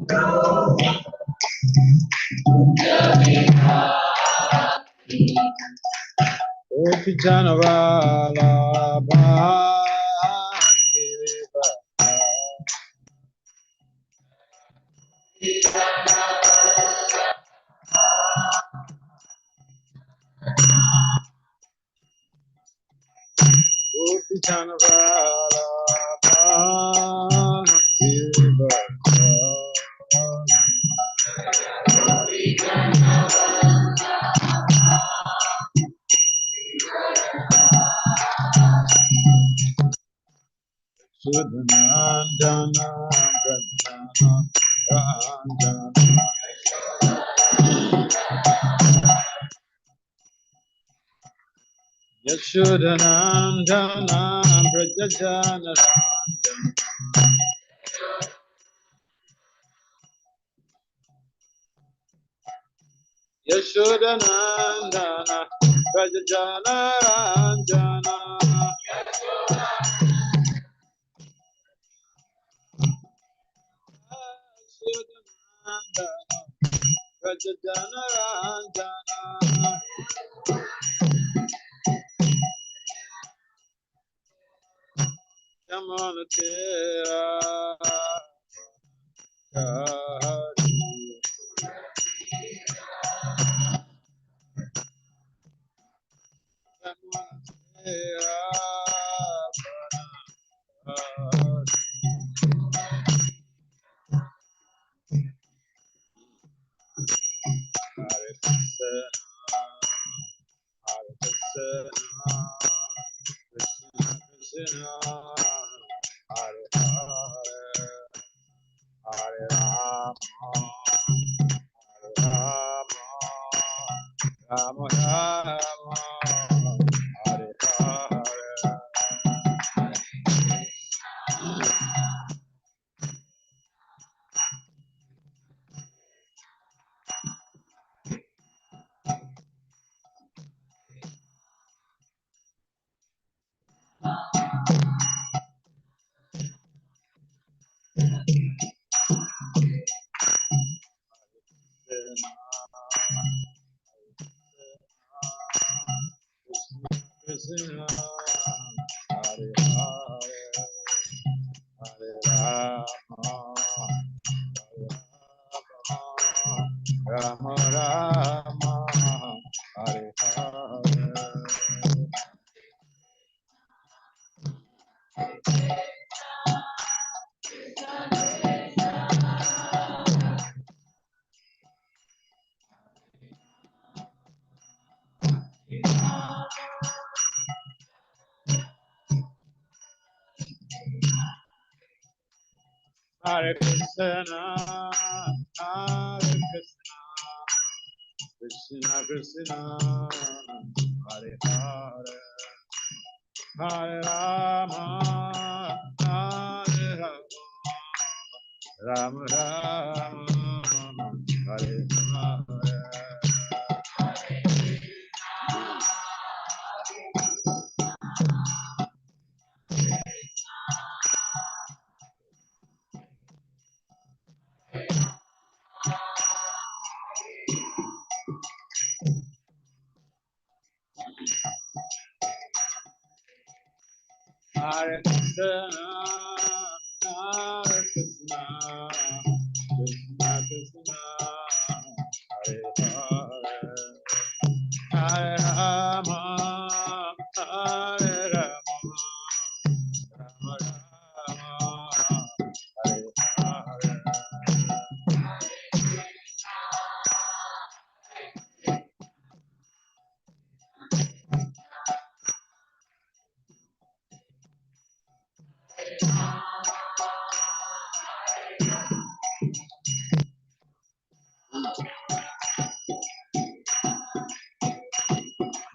Gopi Janavala Gopi Janavala Sudhanandana Ranjana Yashodanandana Prajajana Yashodanandana Prajajana Ranjana Yashodanandana Prajajana Ranjana Yamanatera Rama Rama Hare Hare Krishna Hare Hare Hare Rama Rama Rama Hare Hare Hare Krishna Hare Krishna Krishna Krishna Hare Hare Hare Rama Hare Rama Rama Rama Hare Hare Hare Krishna, Hare Krishna, Krishna Krishna, Hare Hare, Hare Rama, Hare Rama, Rama Rama, Hare Hare.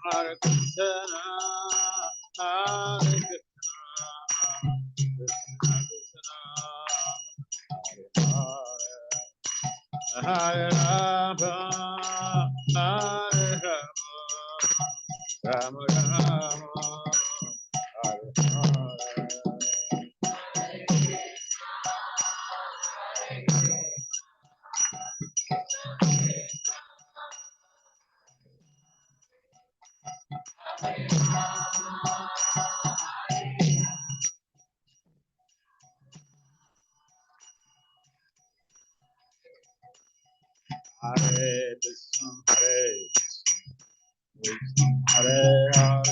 Hare Krishna, Hare Krishna, Krishna Krishna, Hare Hare, Hare Rama, Hare Rama, Rama Rama, Hare Hare. Hare Krishna, Hare Rama,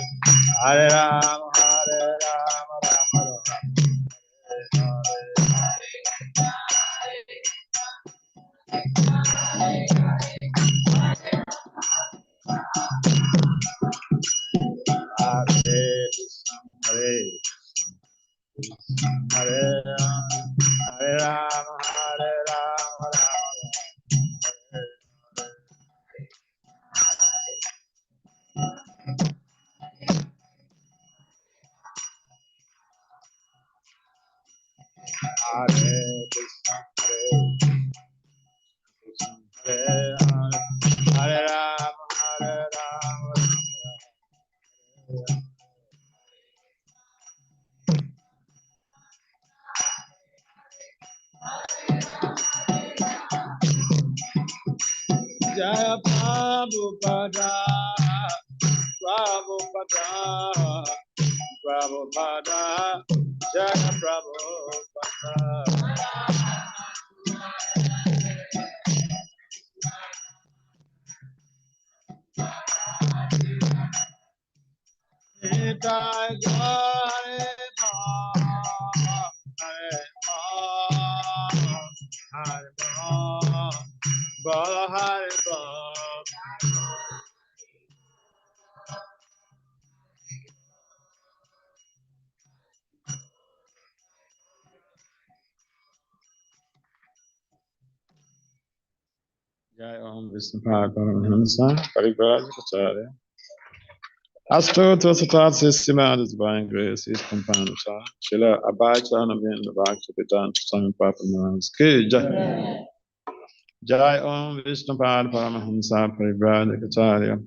Hare Rama, Rama Jaya Prabhupada, Prabhupada, Prabhupada, Jaya Prabhupada. Nitai Hare Hare Bala Hare Jai Om Vishnu Paramahamsa Parivrajacharya Astotra Satat Sistema Divine Grace is compounded. Shila Abacha Navin Bhakti Vedanta Swami Paramahamsa Jai. Jai Om Vishnu Paramahamsa Parivrajacharya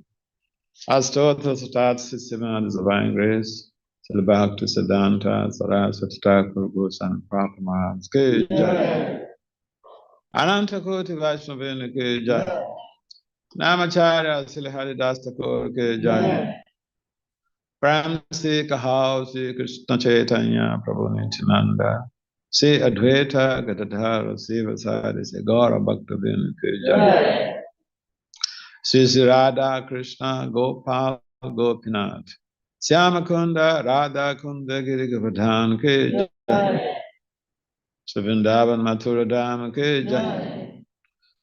Astotra Satat Sistema Divine Grace Shila Bhakti Siddhanta Saraswati Thakur Goswami Paramahamsa Jai. Ananta Koti Vaishnavina Ke Jai. Namacharya Sri Haridas Thakur Ke Jai. Prem Se Kahao Sri Krishna Chaitanya Prabhu Nityananda Se Advaita Gadadhara Sivasari Se Gaura Bhaktivinoda Ke Jai. Sri Radha Krishna Gopal Gopinath Syamakunda Radha Kunda Giri Govardhan Ke Jai. Sri Vrindavan Mathura Dham Ke Jai.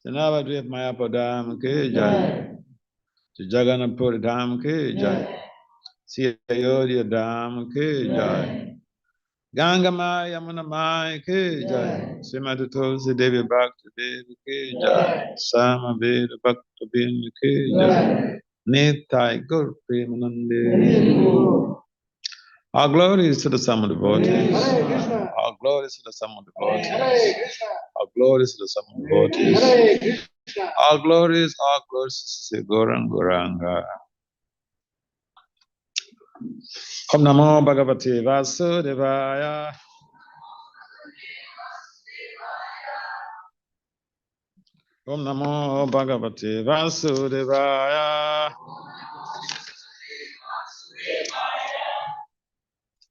Navadvip Mayapadam Ke Jai. Jagannath Puri Dham Ke Jai. Sri Ayodhya Dham Ke Jai. Ganga Maya Yamuna Maya Ke Jai. Srimati Tulsi Devi Bhakti Devi Ke Jai. Sama Veda Bhakti Bindu Ke Jai. Nitai Gur Premanande. Our glory is to the sum of devotees. Our glory is to the sum of devotees. Our glory is to the sum of devotees. Our glory is to Goranga. Om Namo Bhagavate Vasudevaya. Om Namo Bhagavate Vasudevaya.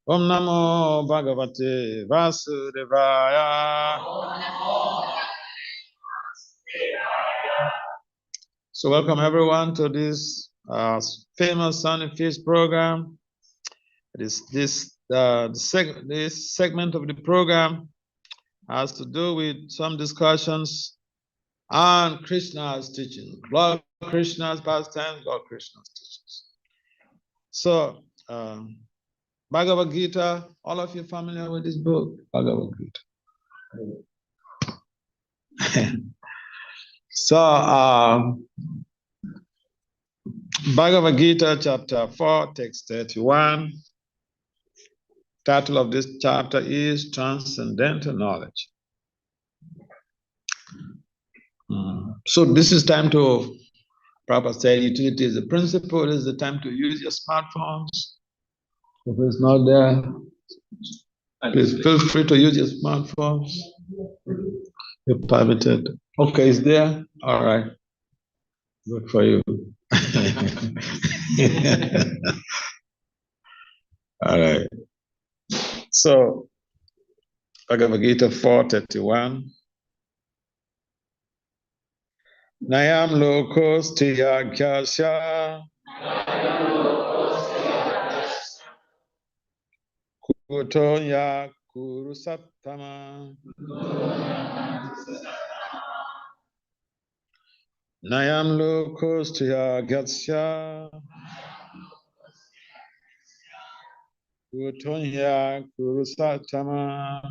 Om Namo Bhagavate Vasudevaya. So welcome everyone to this famous Sunny Feast program. This segment of the program has to do with some discussions on Krishna's teaching, Lord Krishna's pastimes, Lord Krishna's teachings. So, Bhagavad Gita, all of you familiar with this book, Bhagavad Gita? So, Bhagavad Gita, chapter 4, text 31. Title of this chapter is Transcendental Knowledge. So this is time to, Prabhupada said, utility is the principle. This is the time to use your smartphones. If it's not there, please feel free to use your smartphones. You're permitted. Okay, it's there? All right. Good for you. All right. So, Bhagavad Gita 4:31. Nayam lokos tiyagyasya kutonya kurusattama. Nayam lokos tiyagyasya kutonya kurusattama.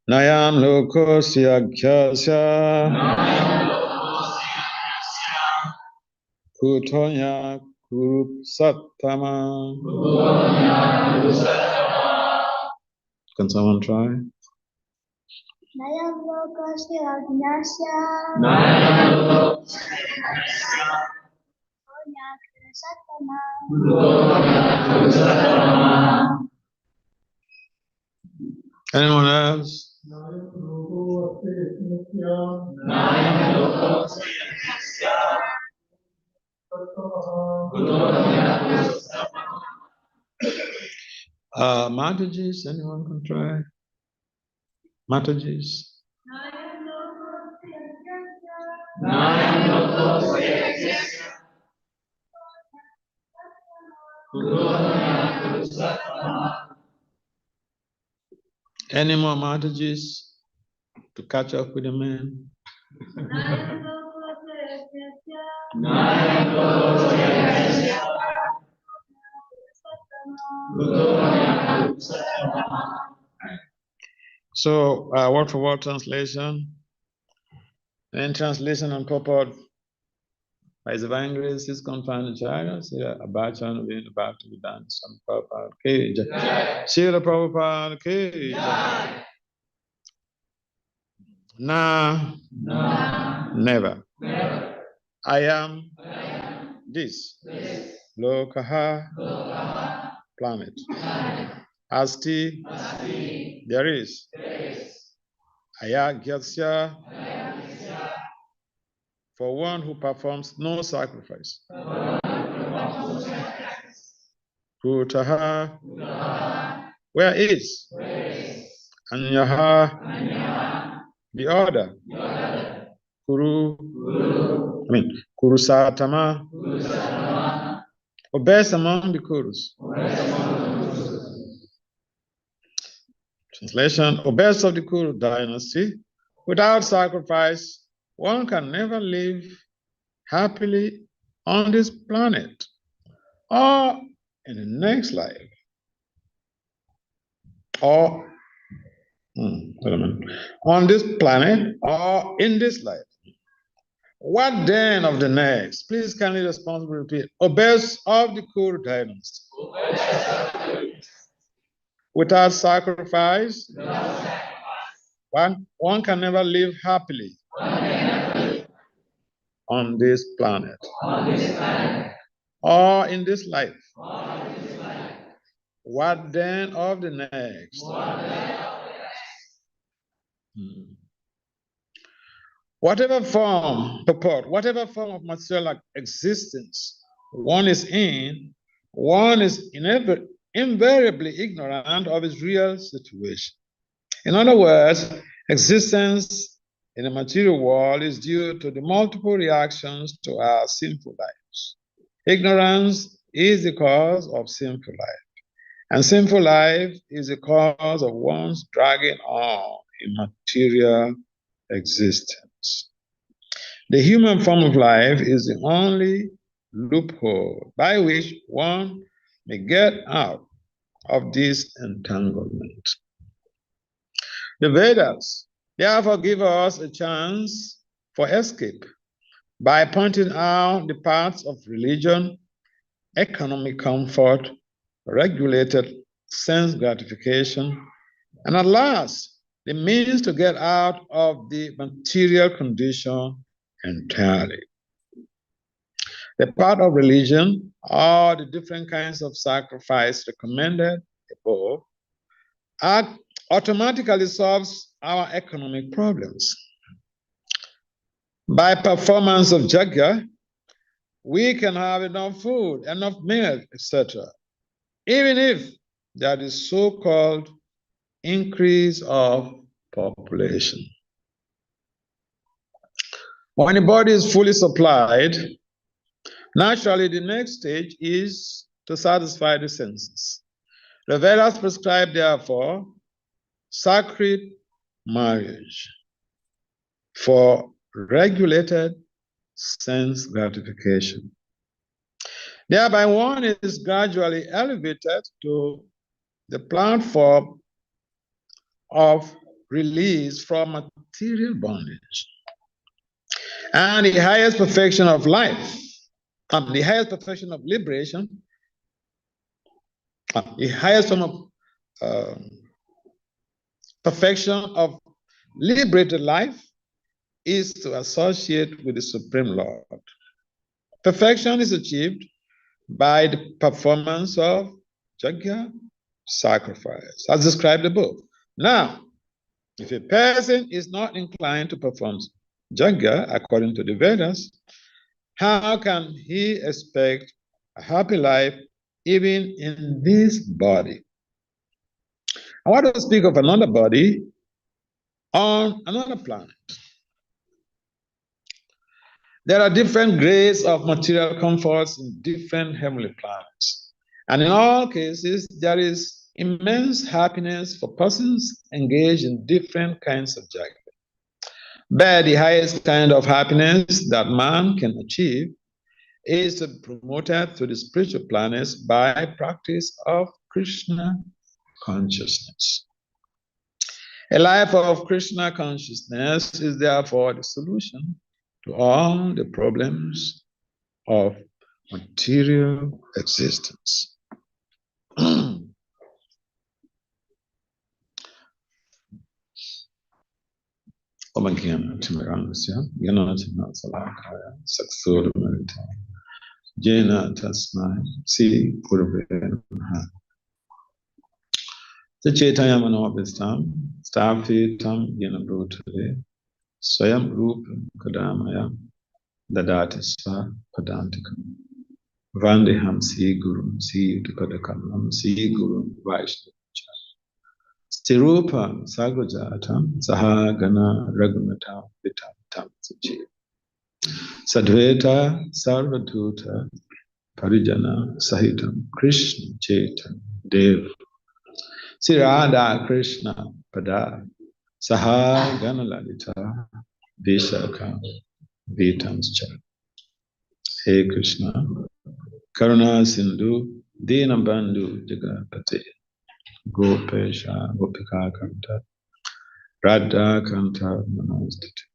Nayam lokos tiyagyasya kutonya kurusattama. Can someone try? Nayam lokos tiyagyasya Anyone else? Mataji's, anyone can try? Mataji's. Any more Mataji's to catch up with the man? So, word for word translation. In translation and purport by the divine grace is confined to China. Sira Abachan being about to be done. Some Prabhupada Cage. Sira Prabhupada Cage. Nah, never. I am this. Lokaha, planet. Asti, there is. Ayagyasya, for one who performs no sacrifice. Kutaha, where is? Anyaha, the order. Kurusatama, or best among the Kurus. Translation, or best of the Kuru dynasty. Without sacrifice, one can never live happily on this planet or in the next life. Or, wait a minute, on this planet or in this life. What then of the next? Please kindly responsibly repeat. Obeys of the Kuru dynasty. Without sacrifice, one can never live happily on this planet or in this life. What then of the next? Whatever form of material existence one is in, one is invariably ignorant of its real situation. In other words, existence in the material world is due to the multiple reactions to our sinful lives. Ignorance is the cause of sinful life, and sinful life is the cause of one's dragging on in material existence. The human form of life is the only loophole by which one may get out of this entanglement. The Vedas therefore give us a chance for escape by pointing out the paths of religion, economic comfort, regulated sense gratification, and at last, the means to get out of the material condition entirely. The path of religion, or the different kinds of sacrifice recommended above, automatically solves our economic problems. By performance of yajna, we can have enough food, enough milk, etc., even if there is so-called increase of population. When the body is fully supplied, naturally the next stage is to satisfy the senses. The Vedas prescribe, therefore, sacred marriage for regulated sense gratification. Thereby, one is gradually elevated to the platform of release from material bondage. And the highest perfection of life, the highest perfection of liberation, the highest form of perfection of liberated life is to associate with the Supreme Lord. Perfection is achieved by the performance of yajna, sacrifice, as described above. Now, if a person is not inclined to perform yajna according to the Vedas, how can he expect a happy life even in this body? I want to speak of another body on another planet. There are different grades of material comforts in different heavenly planets. And in all cases, there is immense happiness for persons engaged in different kinds of jhana. But the highest kind of happiness that man can achieve is promoted to the spiritual planets by practice of Krishna consciousness. A life of Krishna consciousness is therefore the solution to all the problems of material existence. Omagyan Timirandasya, Yanatina Salakaya, Saksur Merita, Jena Tasmai, Si Purve. The Chaitanya Manovistam, Stafitam Yanabrutale, Swayam Rup Kadamaya, Dadati Sva Padantikam, Vandeham Si Guru, Si Tupadakam, Si Guru Vaishnava. Stirupa Sagrajatam Saha Gana Raghunata Vitam Tam Suchi Sadveta Sarvaduta Parijana Sahitam Krishna Chaitan Dev Sirada Krishna Pada Saha Gana Lalita Vishaka Vitanscha. Hey Krishna Karuna Sindhu Dinabandhu Jagapate Gopesha Gopika Kanta Radha Kanta Manostati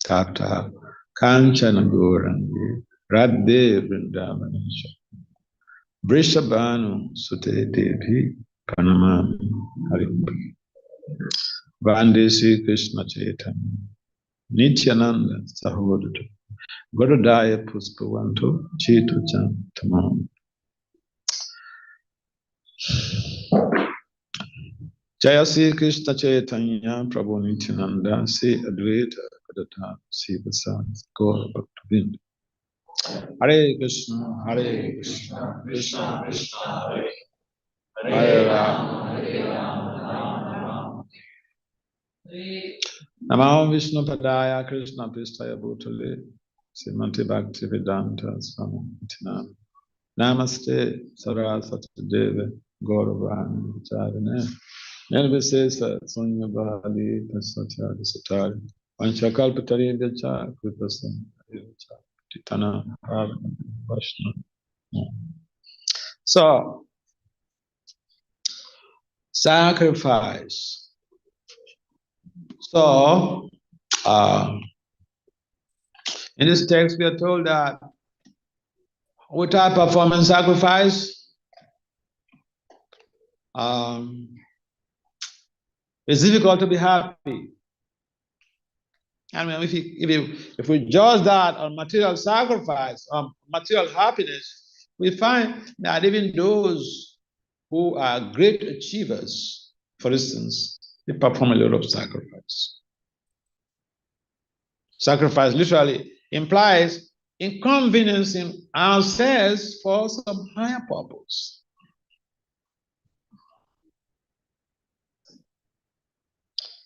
Tata Kanchana Gorangi Radhe Vrindavanisha Vrishabhanu Sute Devi Panamami Harimbi Vande Sri Krishna Chaitanya Nityananda Sahodata Varadaya Puspavanto Chitu Chan Tamam. Jaya Sri Krishna Chaitanya Prabhu Nityananda Sri Advaita Kadata Sri Vasant Gaura Bhaktavinda. Hare Krishna, Hare Krishna, Krishna Krishna, Hare Hare Rama, Hare Rama, Namo Vishnu Padaya Krishna Pristaya Bhutale Srimati Bhakti Vedanta Swami Nityananda. Namaste Saraswati Deva Gauravani Charine Nirvisesa Sunya Bhali Tasatya Satari Vanchakalpatari Vyacha Kripasan Vyacha Titana Vashna. So, sacrifice. So, in this text we are told that without performing sacrifice, it's difficult to be happy. I mean, if we judge that on material sacrifice, material happiness, we find that even those who are great achievers, for instance, they perform a lot of sacrifice. Sacrifice literally implies inconveniencing ourselves for some higher purpose.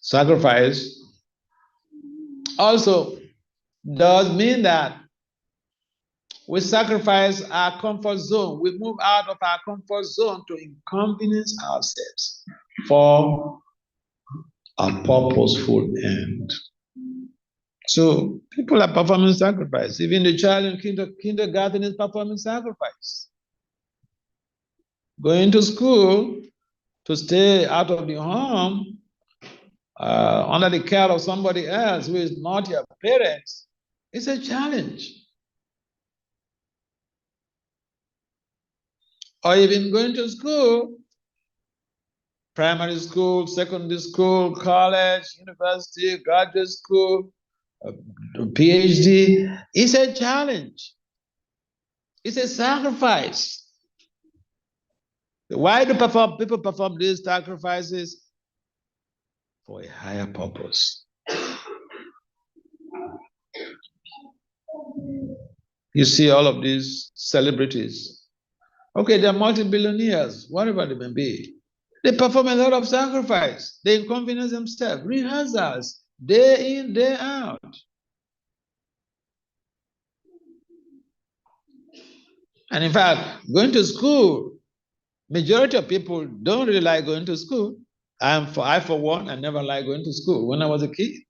Sacrifice also does mean that we sacrifice our comfort zone. We move out of our comfort zone to inconvenience ourselves for a purposeful end. So people are performing sacrifice. Even the child in kindergarten is performing sacrifice. Going to school to stay out of the home under the care of somebody else who is not your parents is a challenge. Or even going to school, primary school, secondary school, college, university, graduate school, PhD, it's a challenge. It's a sacrifice. Why do people perform these sacrifices? For a higher purpose. You see all of these celebrities. Okay, they're multi-billionaires, whatever they may be. They perform a lot of sacrifice. They inconvenience themselves. Rehearsals, day in, day out. And in fact, going to school, majority of people don't really like going to school. I for one, I never liked going to school when I was a kid.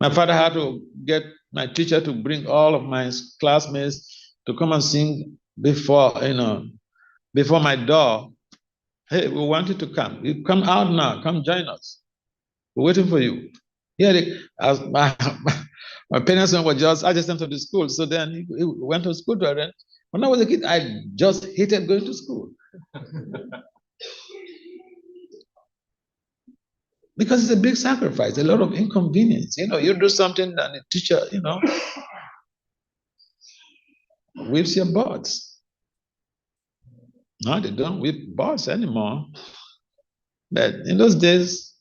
My father had to get my teacher to bring all of my classmates to come and sing before my door. Hey, we want you to come. You come out now. Come join us. We're waiting for you. Yeah, my parents were just adjacent to the school, so then he went to school to arrange. When I was a kid, I just hated going to school. Because it's a big sacrifice, a lot of inconvenience. You do something and the teacher, whips your butts. No, they don't whip butts anymore. But in those days,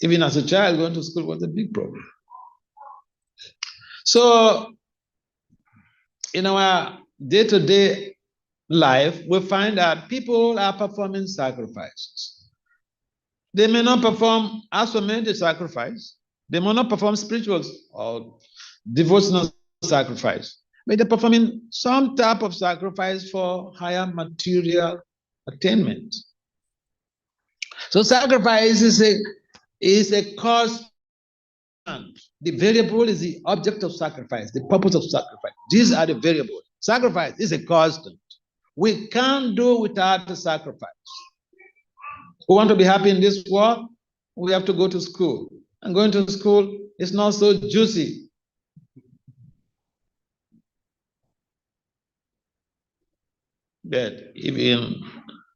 even as a child, going to school was a big problem. So in our day-to-day life, we find that people are performing sacrifices. They may not perform associated sacrifice. They may not perform spiritual or devotional sacrifice, but they're performing some type of sacrifice for higher material attainment. So sacrifice is a cause. The variable is the object of sacrifice, the purpose of sacrifice. These are the variables. Sacrifice is a constant. We can't do without the sacrifice. We want to be happy in this world, we have to go to school. And going to school is not so juicy. But even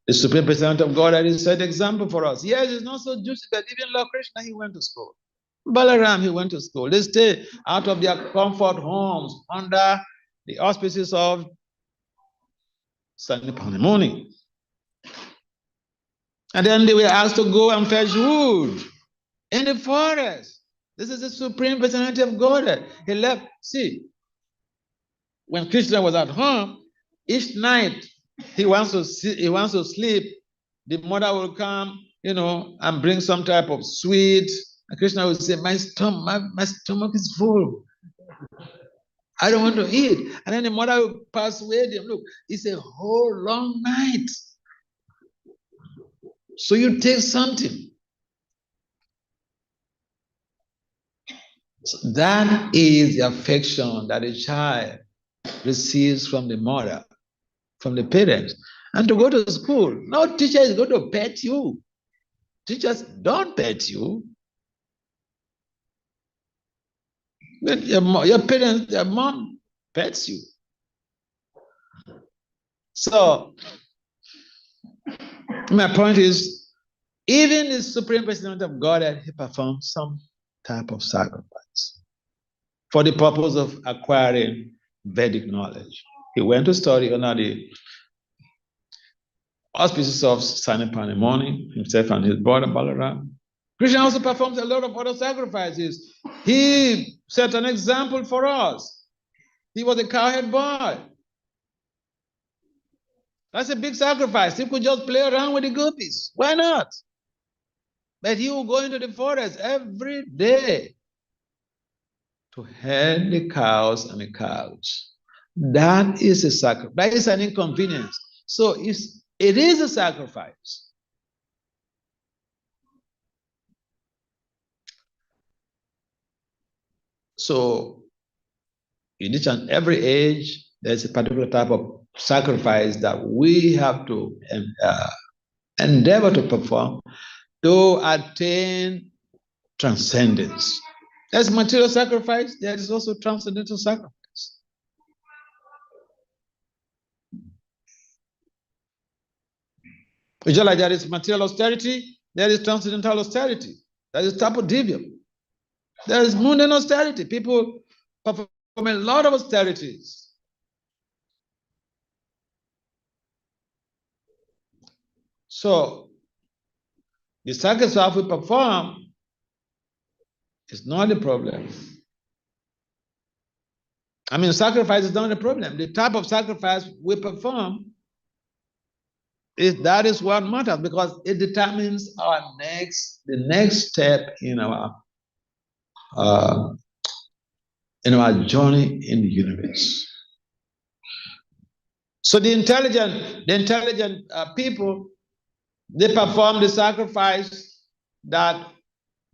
the Supreme Personality of God is an example for us. Yes, it's not so juicy, but even Lord Krishna, he went to school. Balaram, he went to school. They stay out of their comfort homes under the auspices of Sanipani. And then they were asked to go and fetch wood in the forest. This is the Supreme Personality of God. He left. See, when Krishna was at home, each night he wants to sleep. The mother will come, and bring some type of sweet. And Krishna will say, my stomach is full. I don't want to eat. And then the mother will pass away. Look, it's a whole long night. So you take something. So that is the affection that a child receives from the mother, from the parents. And to go to school, no teacher is going to pet you. Teachers don't pet you. But your parents, your mom pets you. So my point is, even the Supreme Personality of God, he performed some type of sacrifice for the purpose of acquiring Vedic knowledge. He went to study under the auspices of Sanipani Muni, himself and his brother Balaram. Krishna also performs a lot of other sacrifices. He set an example for us. He was a cowherd boy. That's a big sacrifice. He could just play around with the gopis. Why not? But he will go into the forest every day to herd the cows and the calves. That is a sacrifice. That is an inconvenience. So it is a sacrifice. So in each and every age, there's a particular type of sacrifice that we have to endeavor to perform to attain transcendence. There's material sacrifice, there is also transcendental sacrifice. Just like there is material austerity, there is transcendental austerity. There is tapodidium. There is mundane austerity. People perform a lot of austerities. So the sacrifice we perform is not the problem. I mean, sacrifice is not the problem. The type of sacrifice we perform that is what matters, because it determines the next step in our journey in the universe. So the intelligent people, they perform the sacrifice that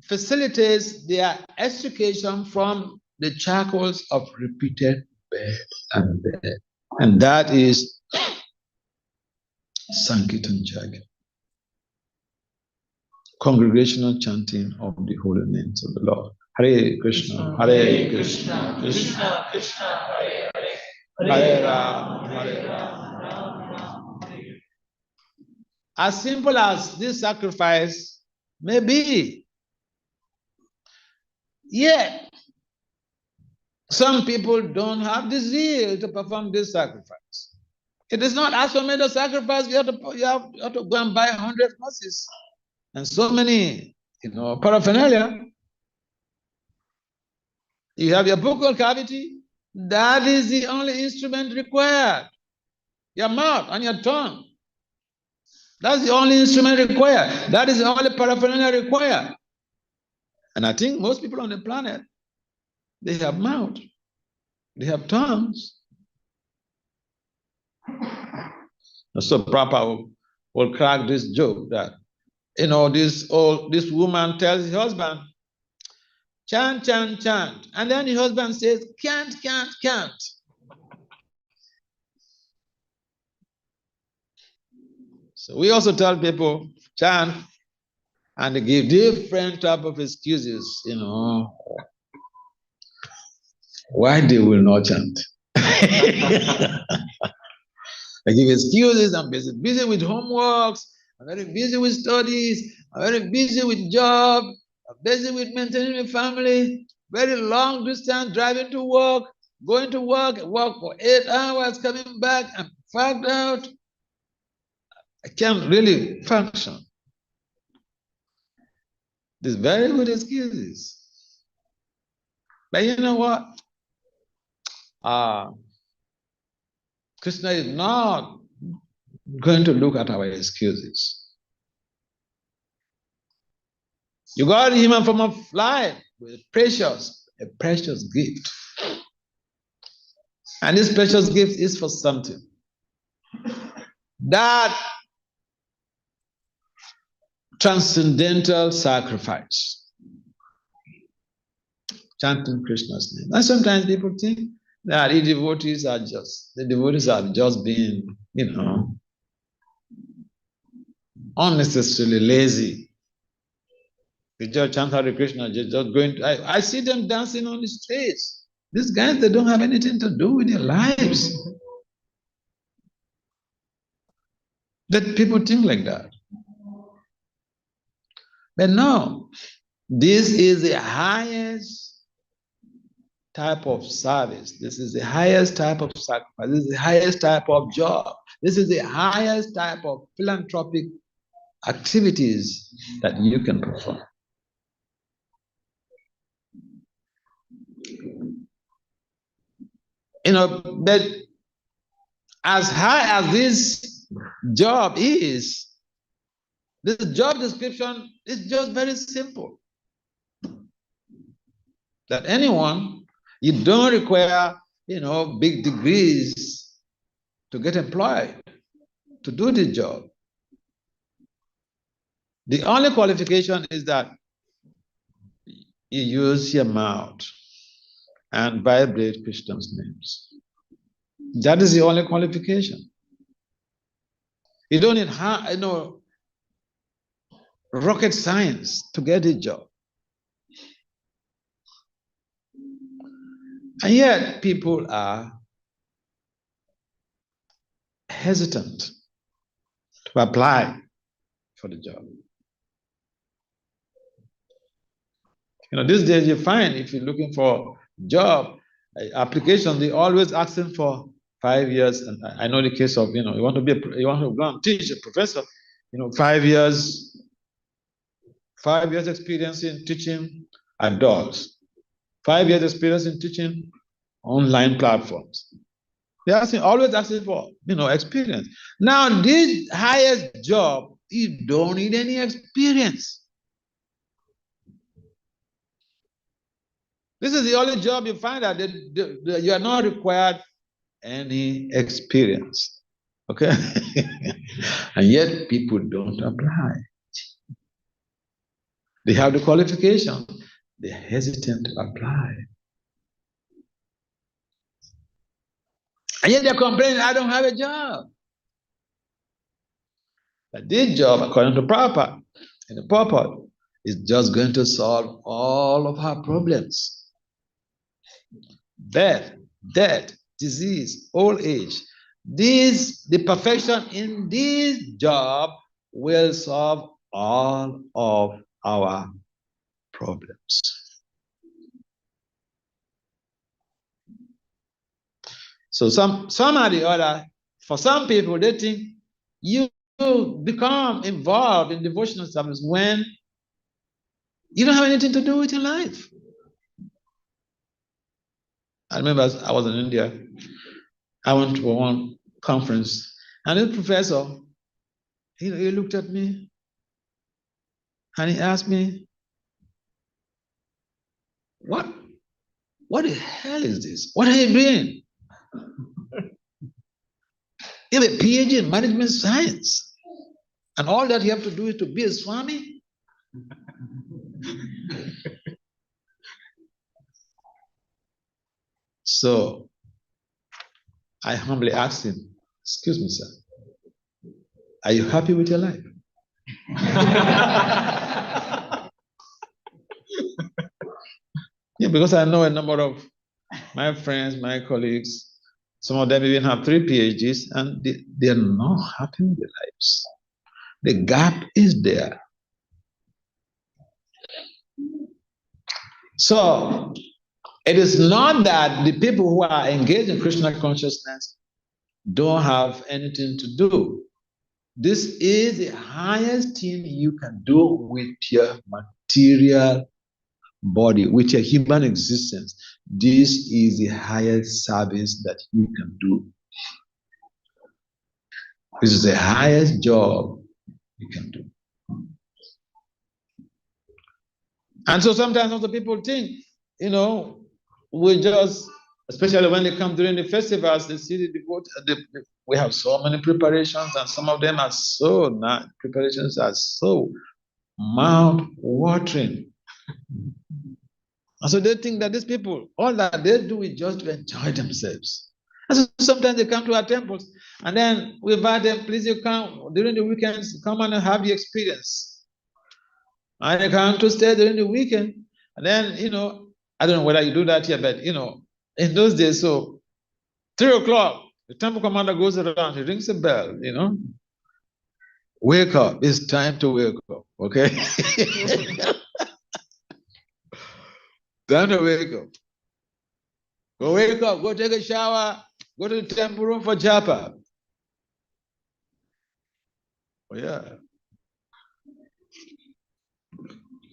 facilitates their extrication from the shackles of repeated birth and death. And that is Sankirtan Jaga, congregational chanting of the holy names of the Lord. Hare Krishna, Hare Krishna, Krishna Krishna, Hare Hare, Hare Ram, Hare Ram, Ram Ram, Hare Hare. As simple as this sacrifice may be, yet some people don't have the zeal to perform this sacrifice. It is not as for made a sacrifice, you have to go and buy 100 horses and so many, paraphernalia. You have your buccal cavity. That is the only instrument required. Your mouth and your tongue. That's the only instrument required. That is the only paraphernalia required. And I think most people on the planet, they have mouth. They have tongues. So Prabhupada will crack this joke that, this woman tells her husband, chant, chant, chant. And then the husband says, can't, can't, can't. So we also tell people, chant, and they give different type of excuses, why they will not chant. They give excuses. I'm busy with homeworks. I'm very busy with studies. I'm very busy with job. I'm busy with maintaining my family. Very long distance driving to work, going to work for 8 hours, coming back. I'm fagged out. I can't really function. These very good excuses. But you know what? Krishna is not going to look at our excuses. You got him in form of life with a precious gift. And this precious gift is for something. That transcendental sacrifice. Chanting Krishna's name. And sometimes people think that the devotees are just being, unnecessarily lazy. They just chant Hare Krishna, just going. I see them dancing on the stage. These guys, they don't have anything to do with their lives. That people think like that. But no, this is the highest type of service. This is the highest type of sacrifice. This is the highest type of job. This is the highest type of philanthropic activities that you can perform. But as high as this job is, This job description is just very simple. That anyone, you don't require, big degrees to get employed, to do the job. The only qualification is that you use your mouth and vibrate Christians' names. That is the only qualification. You don't need, rocket science to get a job. And yet people are hesitant to apply for the job. These days you find if you're looking for job applications, they always asking for 5 years. And I know the case of, you want to go and teach a professor, 5 years experience in teaching adults, 5 years experience in teaching online platforms. They're always asking for, experience. Now, this highest job, you don't need any experience. This is the only job you find out that you are not required any experience. Okay? And yet people don't apply. They have the qualification, they're hesitant to apply. And yet they're complaining, I don't have a job. But this job, according to Prabhupada, in the purport, is just going to solve all of our problems. Death, disease, old age. The perfection in this job will solve all of our problems. So some or the other, for some people, they think you become involved in devotional service when you don't have anything to do with your life. I remember I was in India. I went to one conference, and the professor, he looked at me, and he asked me, what the hell is this? What are you doing? You have a PhD in management science, and all that you have to do is to be a Swami? So I humbly asked him, excuse me, sir, are you happy with your life? Yeah, because I know a number of my friends, my colleagues, some of them even have 3 PhDs, and they're not happy with their lives. The gap is there. So it is not that the people who are engaged in Krishna consciousness don't have anything to do. This is the highest thing you can do with your material body, with your human existence. This is the highest service that you can do. This is the highest job you can do. And so sometimes other people think, we just, especially when they come during the festivals, they see we have so many preparations, and some of them are so nice. Preparations are so mouth-watering. And so they think that these people, all that they do is just to enjoy themselves. And so sometimes they come to our temples, and then we invite them, please, you come during the weekends, come and have the experience. And they come to stay during the weekend, and then, I don't know whether you do that here, but, in those days, so 3 o'clock, the temple commander goes around, he rings a bell, wake up, it's time to wake up, okay? Time to wake up. Go wake up, go take a shower, go to the temple room for japa. Oh, yeah.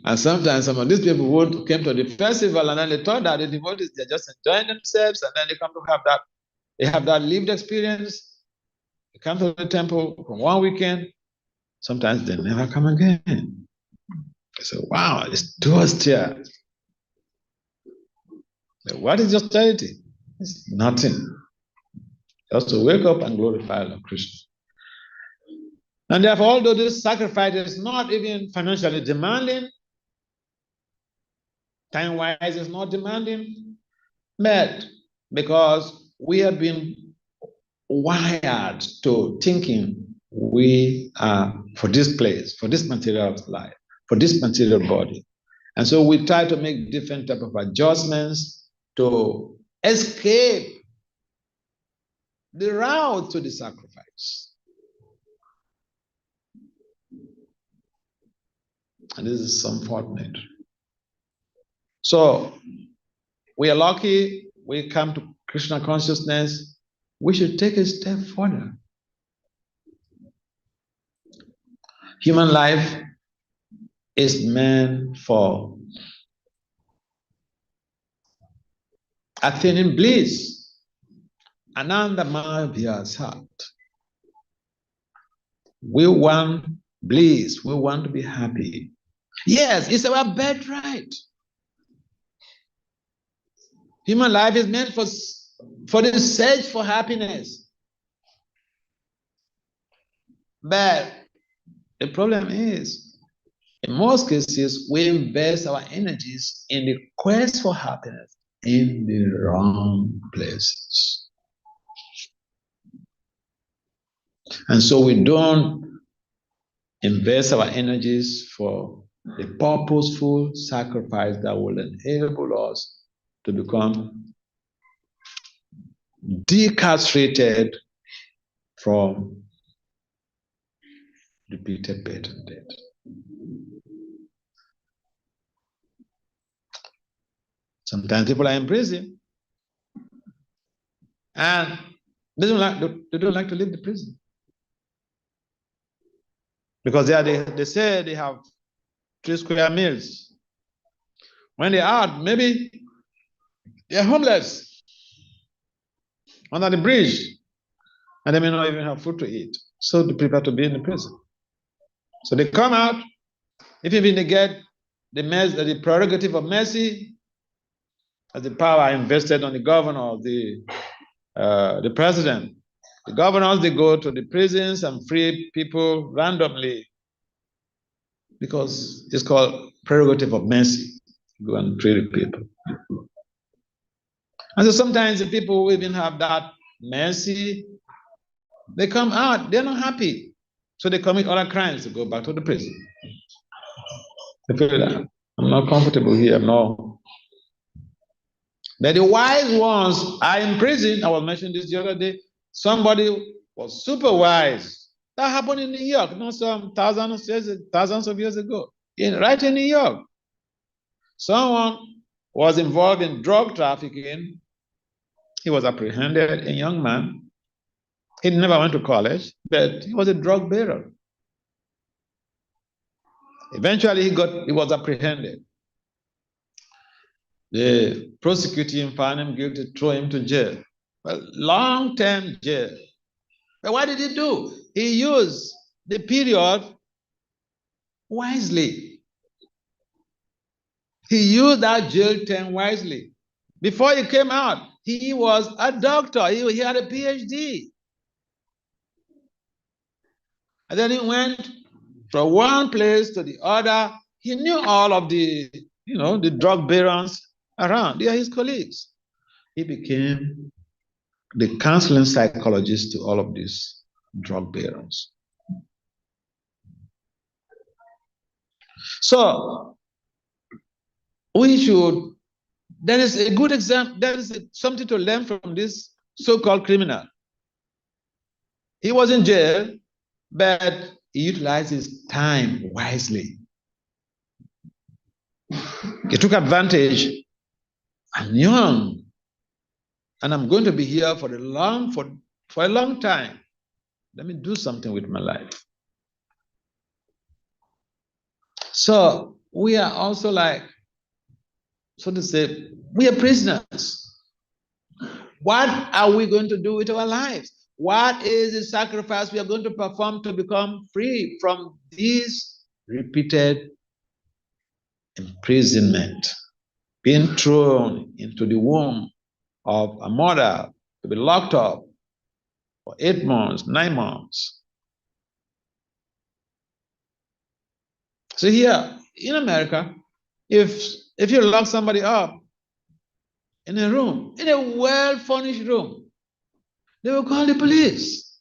And sometimes some of these people who came to the festival, and then they thought that the devotees, they're just enjoying themselves, and then they come to have that lived experience. They come to the temple for one weekend, Sometimes they never come again. I say, wow, it's 2 hours here. What is your charity? It's nothing. Just to wake up and glorify the Christ. And therefore, although this sacrifice is not even financially demanding, time-wise it's not demanding, but because we have been wired to thinking we are for this place, for this material life, for this material body. And so we try to make different type of adjustments to escape the route to the sacrifice. And this is unfortunate. So we are lucky we come to Krishna consciousness. We should take a step further. Human life is meant for attaining bliss, Ananda Mahavira's heart. We want bliss, we want to be happy. Yes, it's our birthright. Human life is meant for the search for happiness. But the problem is, in most cases, we invest our energies in the quest for happiness in the wrong places. And so we don't invest our energies for a purposeful sacrifice that will enable us to become decastrated from repeated birth and death. Sometimes people are in prison and they don't like to leave the prison. Because they say they have 3 square meals. When they're out, maybe they're homeless under the bridge, and they may not even have food to eat. So they prefer to be in the prison. So they come out, if even they get the prerogative of mercy, as the power invested on the governor, the president. The governors, they go to the prisons and free people randomly because it's called prerogative of mercy. Go and free the people. And so sometimes the people who even have that mercy, they come out, they're not happy. So they commit other crimes to go back to the prison. They feel that I'm not comfortable here, no. But the wise ones are in prison. I was mentioning this the other day. Somebody was super wise. That happened in New York, not some thousands of years ago. Right in New York. Someone was involved in drug trafficking. He was apprehended, a young man. He never went to college, but he was a drug bearer. Eventually, he was apprehended. They prosecuted him, found him guilty, threw him to jail. Well, long-term jail. But what did he do? He used the period wisely. He used that jail term wisely. Before he came out, he was a doctor. He had a PhD. And then he went from one place to the other. He knew all of the drug barons around. They are his colleagues. He became the counseling psychologist to all of these drug barons. So there is a good example, there is something to learn from this so-called criminal. He was in jail, but he utilized his time wisely. He took advantage. I'm young, and I'm going to be here for a long time. Let me do something with my life. So we are also like, so to say, we are prisoners. What are we going to do with our lives? What is the sacrifice we are going to perform to become free from this repeated imprisonment, being thrown into the womb of a mother to be locked up for 8 months, 9 months? So here in America, if you lock somebody up in a room, in a well-furnished room, they will call the police.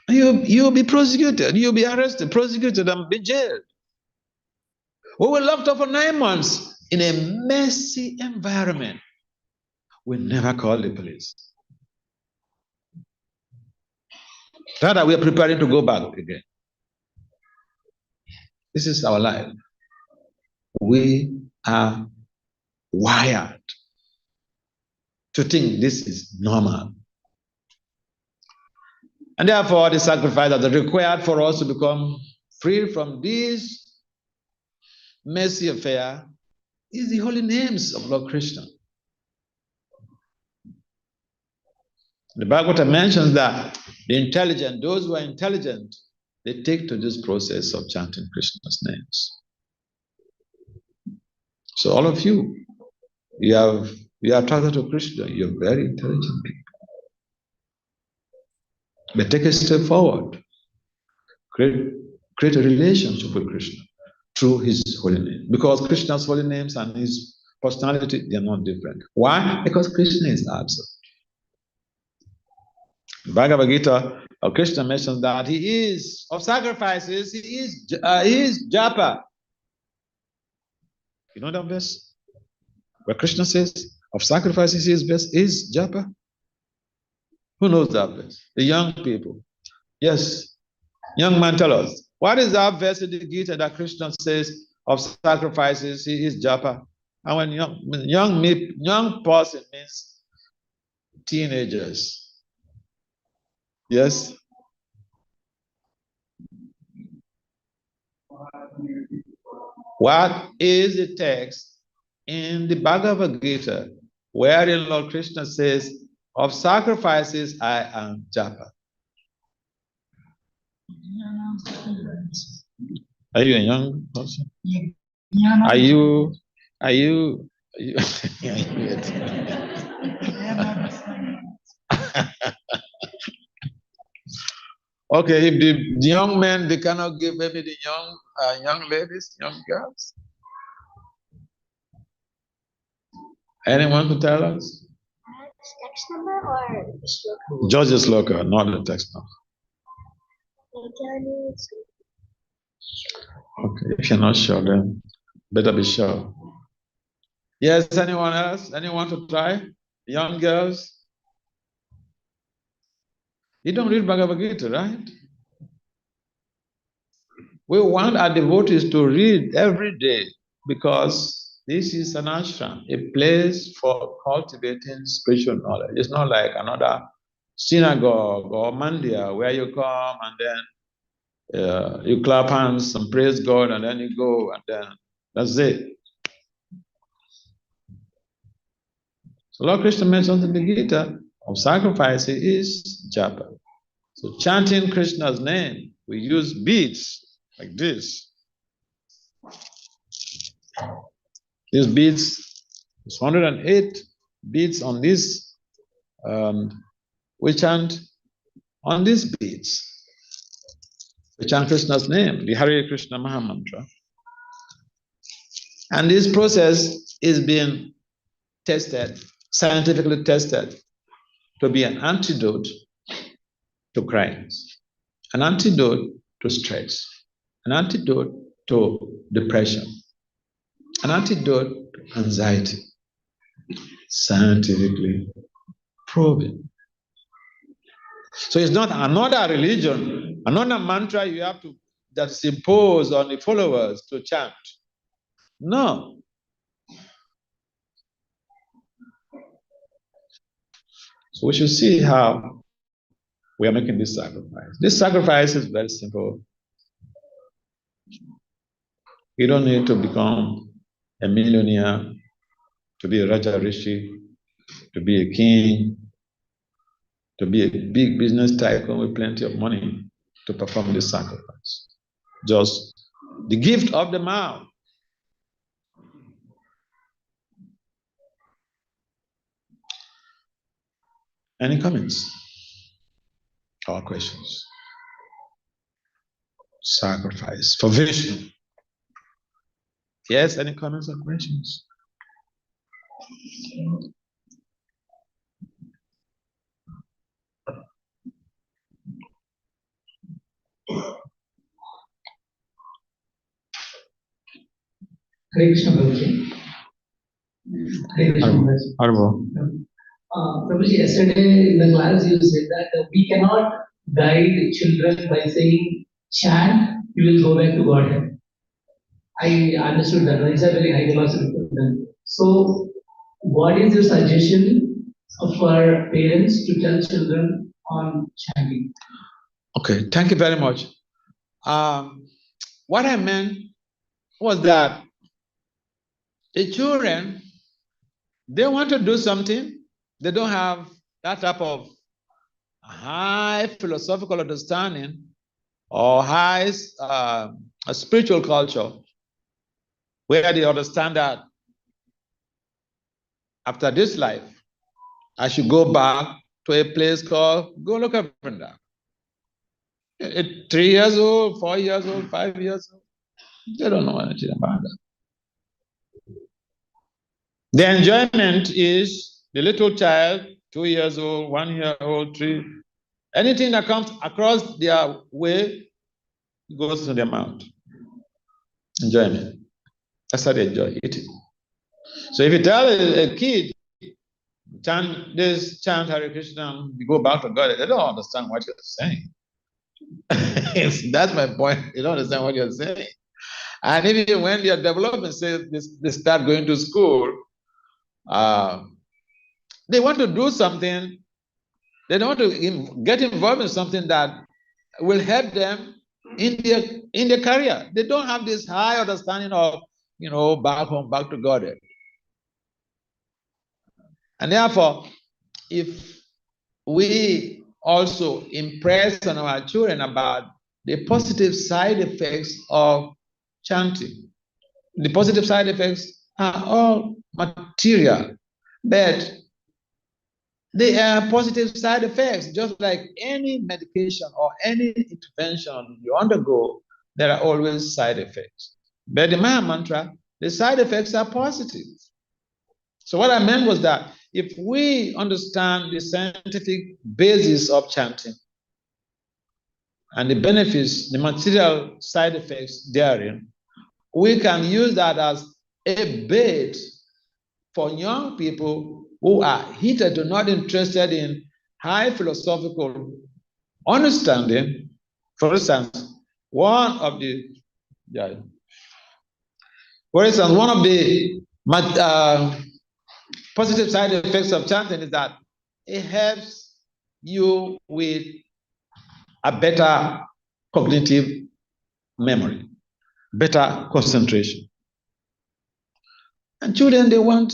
You'll be prosecuted, you'll be arrested, prosecuted, and be jailed. We were locked up for 9 months in a messy environment. We never called the police. Rather, we are preparing to go back again. This is our life. We are wired to think this is normal. And therefore, the sacrifice that is required for us to become free from this messy affair is the holy names of Lord Krishna. The Bhagavata mentions that the intelligent, those who are intelligent, they take to this process of chanting Krishna's names. So all of you, you are talking to Krishna, you're very intelligent people. But take a step forward. Create a relationship with Krishna through his holy name. Because Krishna's holy names and his personality, they are not different. Why? Because Krishna is absolute. Bhagavad Gita, Krishna mentions that he is of sacrifices, he is japa. You know that verse? Where Krishna says, of sacrifices he is japa? Who knows that verse? The young people. Yes. Young man, tell us. What is that verse in the Gita that Krishna says of sacrifices he is japa? And when young person means teenagers. Yes? What is the text in the Bhagavad Gita wherein Lord Krishna says, of sacrifices I am japa? Are you a young person? Are you Okay, if the young men, they cannot give maybe the young ladies, young girls. Anyone to tell us? Text number or sloka? George's local, not the text number. Okay, if you're not sure, then better be sure. Yes, anyone else? Anyone to try? Young girls? You don't read Bhagavad Gita, right? We want our devotees to read every day because this is an ashram, a place for cultivating spiritual knowledge. It's not like another synagogue or mandir where you come and then you clap hands and praise God and then you go and then that's it. So Lord Krishna mentions in the Gita of sacrifice is japa. So chanting Krishna's name, we use beads like this. These beads, it's 108 beads on this. We chant on these beads. We chant Krishna's name, the Hare Krishna Mahamantra. And this process is being tested, scientifically tested, to be an antidote to crimes, an antidote to stress, an antidote to depression, an antidote to anxiety, scientifically proven. So it's not another religion, another mantra you have to that is imposed on the followers to chant. No. So we should see how we are making this sacrifice. This sacrifice is very simple. You don't need to become a millionaire, to be a Raja Rishi, to be a king, to be a big business tycoon with plenty of money to perform this sacrifice. Just the gift of the mouth. Any comments or questions? Sacrifice for vision. Yes, any comments or questions? Hare Krishna, Prabhuji. Hare Krishna, Prabhuji. Prabhuji, yesterday in the class you said that we cannot guide children by saying, chant, you will go back to Godhead. I understood that. It's a very high philosophical thing. So, what is your suggestion for parents to tell children on chanting? Okay, thank you very much. What I meant was that the children, they want to do something, they don't have that type of high philosophical understanding or high spiritual culture where they understand that after this life, I should go back to a place called Goloka Vrinda. 3 years old, 4 years old, 5 years old, they don't know anything about that. The enjoyment is the little child, 2 years old, 1 year old, 3. Anything that comes across their way goes to their mouth. Enjoyment. That's how they enjoy eating. So if you tell a kid, chant this, chant Hare Krishna, you go back to God, they don't understand what you're saying. That's my point. You don't understand what you're saying. And even when their development says they start going to school, they want to do something, they don't want to get involved in something that will help them in their career. They don't have this high understanding of, back home, back to God. And therefore, if we also impress on our children about the positive side effects of chanting, the positive side effects are all material, but they are positive side effects. Just like any medication or any intervention you undergo, there are always side effects. But the Maha Mantra, the side effects are positive. So what I meant was that if we understand the scientific basis of chanting and the benefits, the material side effects therein, we can use that as a bait for young people who are hitherto not interested in high philosophical understanding. For instance, one of the positive side effects of chanting is that it helps you with a better cognitive memory, better concentration. And children, they want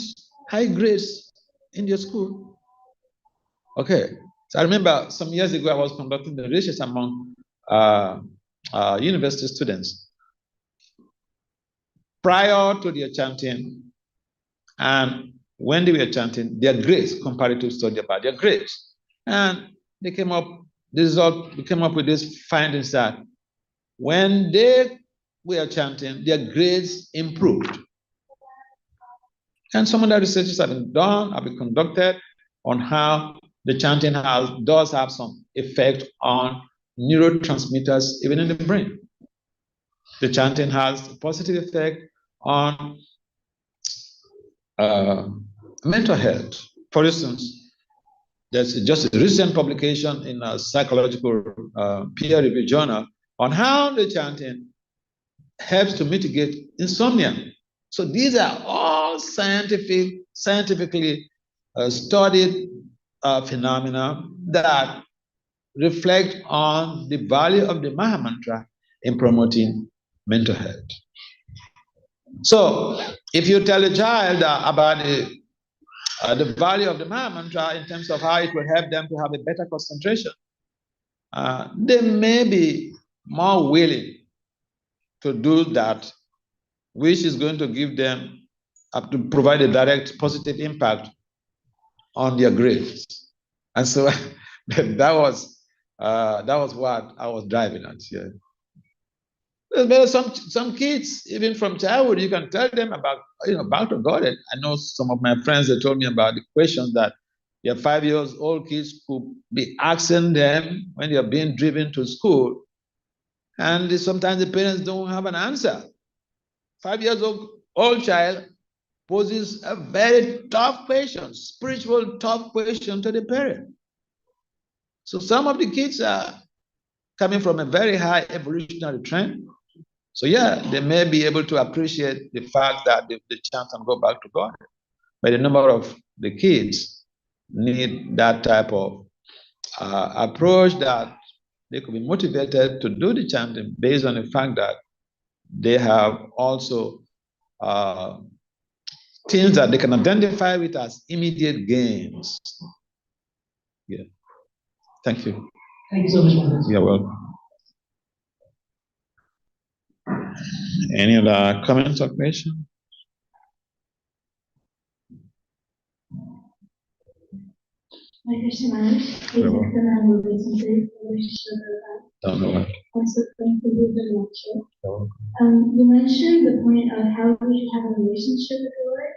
high grades in their school. Okay, so I remember some years ago I was conducting the research among university students. Prior to their chanting and when they were chanting, their grades, comparative study about their grades. And they came up with these findings that when they were chanting, their grades improved. And some of the researches have been conducted on how the chanting does have some effect on neurotransmitters, even in the brain. The chanting has a positive effect on mental health. For instance, there's just a recent publication in a psychological peer-reviewed journal on how the chanting helps to mitigate insomnia. So these are all scientifically studied phenomena that reflect on the value of the Maha Mantra in promoting mental health. So if you tell a child about the value of the Maha Mantra in terms of how it will help them to have a better concentration, they may be more willing to do that, which is going to give them to provide a direct positive impact on their grades. And so that was what I was driving at here. There's some kids, even from childhood, you can tell them about God. And I know some of my friends, they told me about the questions that their 5-year-old kids could be asking them when they are being driven to school. And sometimes the parents don't have an answer. 5-year-old child poses a very tough question, spiritual tough question to the parent. So some of the kids are coming from a very high evolutionary trend. So yeah, they may be able to appreciate the fact that they chant and go back to God. But a number of the kids need that type of approach that they could be motivated to do the chanting based on the fact that they have also things that they can identify with as immediate gains. Yeah. Thank you. Thank you so much, Maharaj. You're welcome. Any other comments or questions? My question is, don't know what. You mentioned the point of how we should have a relationship with the Lord.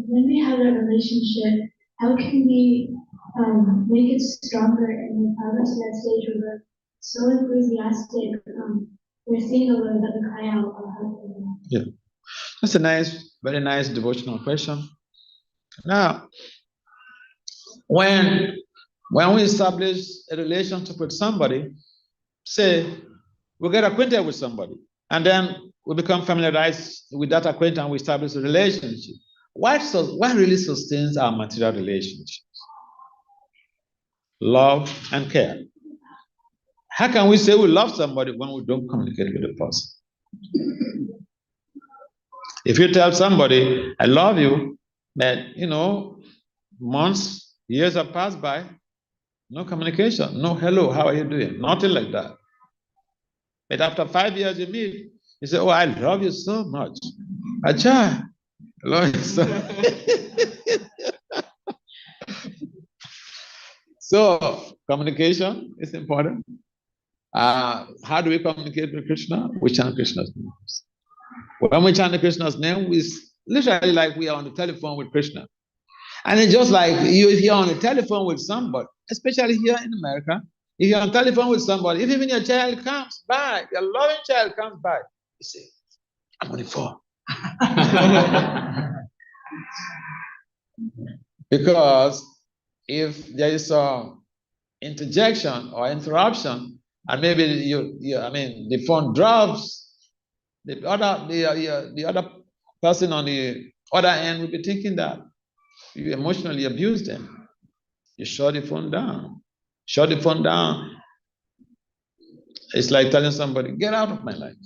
When we have that relationship, how can we make it stronger and move progress to that stage where we're so enthusiastic, we're seeing the Lord that we cry out our heart. Yeah, that's a very nice devotional question. Now, when we establish a relationship with somebody, say we get acquainted with somebody, and then we become familiarized with that acquaintance, we establish a relationship. What really sustains our material relationships? Love and care. How can we say we love somebody when we don't communicate with the person? If you tell somebody, I love you, but months, years have passed by, no communication, no hello, how are you doing? Nothing like that. But after 5 years you meet, you say, oh, I love you so much. Acha, I love you so So communication is important. How do we communicate with Krishna? We chant Krishna's name. When we chant Krishna's name, we literally like we are on the telephone with Krishna. And it's just like if you're on the telephone with somebody, especially here in America, if you're on the telephone with somebody, if even your child comes by, your loving child comes by, you say, I'm on the phone. Because if there is some interjection or interruption, and maybe the phone drops, the other person on the other end will be thinking that you emotionally abuse them. You shut the phone down. Shut the phone down. It's like telling somebody, get out of my life.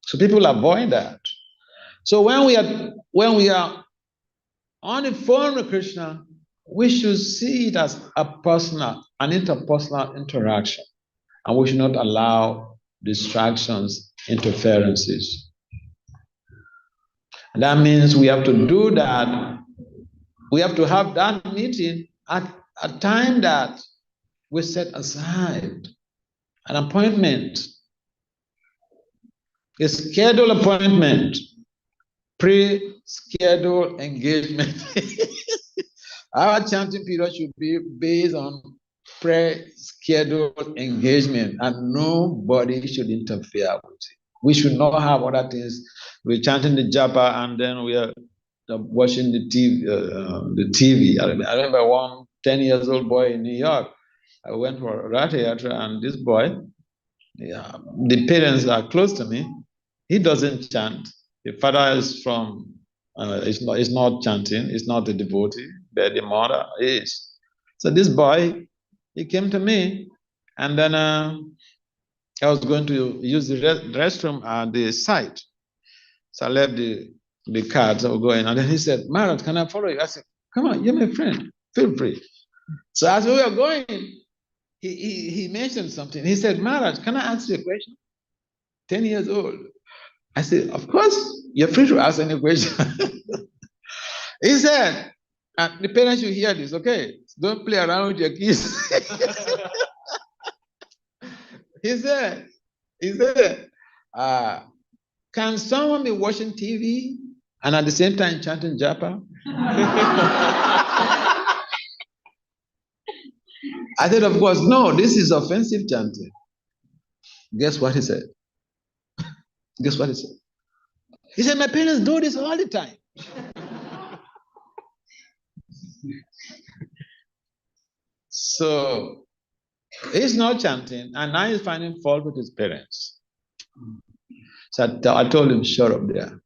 So people avoid that. So when we are on the phone with Krishna, we should see it as an interpersonal interaction. And we should not allow distractions, interferences. And that means we have to do that. We have to have that meeting at a time that we set aside, an appointment, a scheduled appointment, pre-scheduled engagement. Our chanting period should be based on pre-scheduled engagement, and nobody should interfere with it. We should not have other things. We're chanting the japa and then we are watching the TV. I remember one 10-year-old boy in New York. I went for Rath Yatra, and this boy, the parents are close to me. He doesn't chant. The father is from, is not chanting, is not a devotee, but the mother is. So this boy, he came to me, and then I was going to use the restroom at the site. So I left the the cards that were going. And then he said, Marat, can I follow you? I said, come on, you're my friend. Feel free. So as we were going, he mentioned something. He said, Marat, can I ask you a question? 10 years old. I said, of course, you're free to ask any question. He said, the parents should hear this, okay? Don't play around with your kids. He said, can someone be watching TV and at the same time chanting japa? I said, of course, no, this is offensive chanting. Guess what he said? Guess what he said? He said, my parents do this all the time. So he's not chanting, and now he's finding fault with his parents. So I told him, shut up there.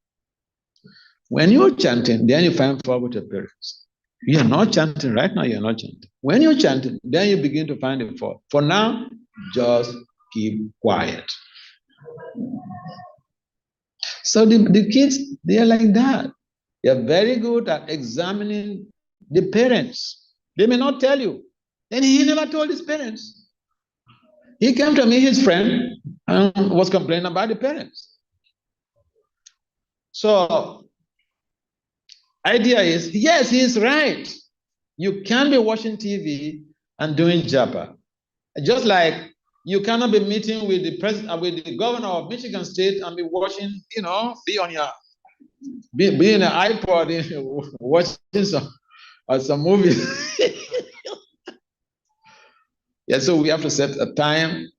When you're chanting, then you find fault with your parents. You're not chanting right now, you're not chanting. When you're chanting, then you begin to find a fault. For now, just keep quiet. So the kids, they are like that. They're very good at examining the parents. They may not tell you. And he never told his parents. He came to me, his friend, and was complaining about the parents. So, idea is, yes, he's right. You can't be watching TV and doing japa. Just like you cannot be meeting with the president, with the governor of Michigan State and be watching, be on your, be in an iPod, watching some movies. Yeah, so we have to set a time.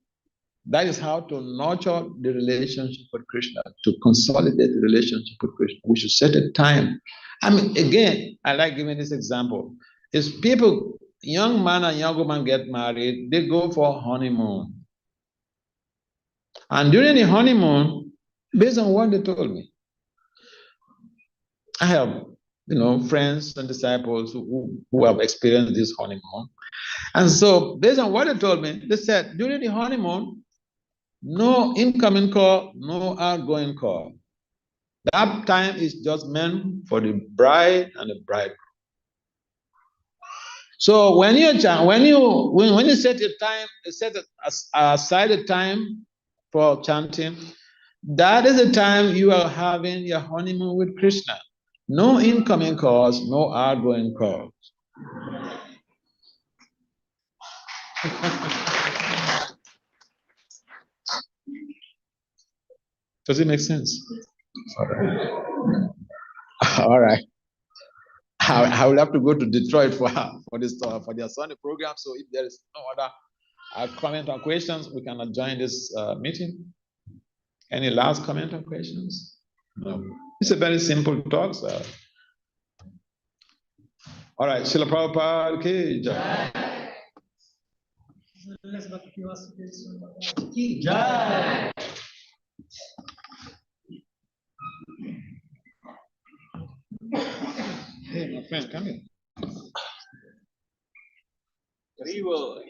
That is how to nurture the relationship with Krishna, to consolidate the relationship with Krishna. We should set a time. I mean, again, I like giving this example. Is people, young man and young woman get married, they go for honeymoon. And during the honeymoon, based on what they told me, I have, friends and disciples who have experienced this honeymoon. And so, based on what they told me, they said during the honeymoon, no incoming call, no outgoing call. That time is just meant for the bride and the bridegroom. So when you set a time, set aside a time for chanting, that is the time you are having your honeymoon with Krishna. No incoming calls, no outgoing calls. Does it make sense? All right. I will have to go to Detroit for their Sunday program. So if there is no other comment or questions, we can join this meeting. Any last comment or questions? No. It's a very simple talk. So. All right, Srila Prabhupada ki jai. Jai. Hey, my friend, come here. Rivo.